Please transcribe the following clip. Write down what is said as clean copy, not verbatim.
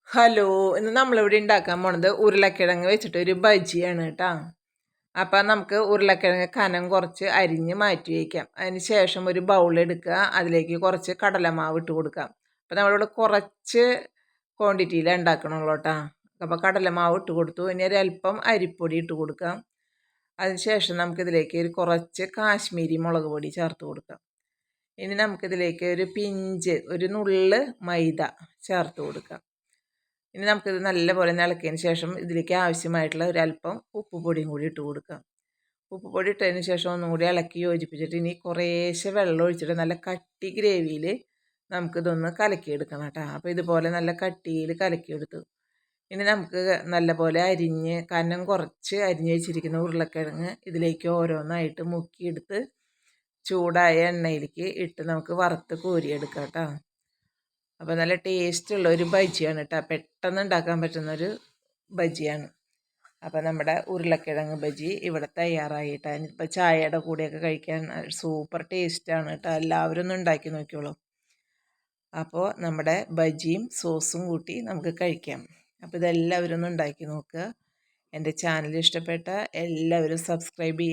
Hello, ഇന്ന് നമ്മളിവിടെ ഉണ്ടാക്കാൻ പോണത് ഉരുളക്കിഴങ്ങ് വെച്ചിട്ട് ഒരു ബജിയാണ് കേട്ടോ. അപ്പം നമുക്ക് ഉരുളക്കിഴങ്ങ് കനം കുറച്ച് അരിഞ്ഞ് മാറ്റി വയ്ക്കാം. അതിന് ശേഷം ഒരു ബൗൾ എടുക്കുക, അതിലേക്ക് കുറച്ച് കടലമാവ് ഇട്ട് കൊടുക്കാം. അപ്പം നമ്മളിവിടെ കുറച്ച് ക്വാണ്ടിറ്റിയിലാണ് ഉണ്ടാക്കണുള്ളൂ കേട്ടോ. അപ്പോൾ കടലമാവ് ഇട്ട് കൊടുത്തു. ഇനി ഒരല്പം അരിപ്പൊടി ഇട്ട് കൊടുക്കാം. അതിന് ശേഷം നമുക്കിതിലേക്ക് ഒരു കുറച്ച് കാശ്മീരി മുളക് പൊടി ചേർത്ത് കൊടുക്കാം. ഇനി നമുക്കിതിലേക്ക് ഒരു നുള്ള് മൈദ ചേർത്ത് കൊടുക്കാം. ഇനി നമുക്കിത് നല്ലപോലെ ഇളക്കിയതിന് ശേഷം ഇതിലേക്ക് ആവശ്യമായിട്ടുള്ള ഒരല്പം ഉപ്പുപൊടിയും കൂടി ഇട്ട് കൊടുക്കാം. ഉപ്പുപൊടി ഇട്ടതിന് ശേഷം ഒന്നും കൂടി ഇളക്കി യോജിപ്പിച്ചിട്ട് ഇനി കുറേശ്ശെ വെള്ളം ഒഴിച്ചിട്ട് നല്ല കട്ടി ഗ്രേവിയിൽ നമുക്കിതൊന്ന് കലക്കിയെടുക്കണം കേട്ടോ. അപ്പോൾ ഇതുപോലെ നല്ല കട്ടിയിൽ കലക്കിയെടുത്തു. ഇനി നമുക്ക് നല്ലപോലെ കനം കുറച്ച് അരിഞ്ഞ് വെച്ചിരിക്കുന്ന ഉരുളക്കിഴങ്ങ് ഇതിലേക്ക് ഓരോന്നായിട്ട് മുക്കിയെടുത്ത് ചൂടായ എണ്ണയിലേക്ക് ഇട്ട് നമുക്ക് വറുത്ത് കോരിയെടുക്കാം കേട്ടോ. അപ്പോൾ നല്ല ടേസ്റ്റുള്ള ഒരു ബജിയാണ് കേട്ടോ. പെട്ടെന്ന് ഉണ്ടാക്കാൻ പറ്റുന്നൊരു ബജിയാണ്. അപ്പോൾ നമ്മുടെ ഉരുളക്കിഴങ്ങ് ബജി ഇവിടെ തയ്യാറായിട്ടാണ്. ഇപ്പോൾ ചായയുടെ കൂടെയൊക്കെ കഴിക്കാൻ സൂപ്പർ ടേസ്റ്റാണ് കേട്ടോ. എല്ലാവരും ഒന്ന് ഉണ്ടാക്കി നോക്കിയോളൂ. അപ്പോൾ നമ്മുടെ ബജിയും സോസും കൂട്ടി നമുക്ക് കഴിക്കാം. അപ്പോൾ ഇതെല്ലാവരും ഒന്ന് ഉണ്ടാക്കി നോക്കുക. എൻ്റെ ചാനൽ ഇഷ്ടപ്പെട്ട എല്ലാവരും സബ്സ്ക്രൈബ് ചെയ്യുക.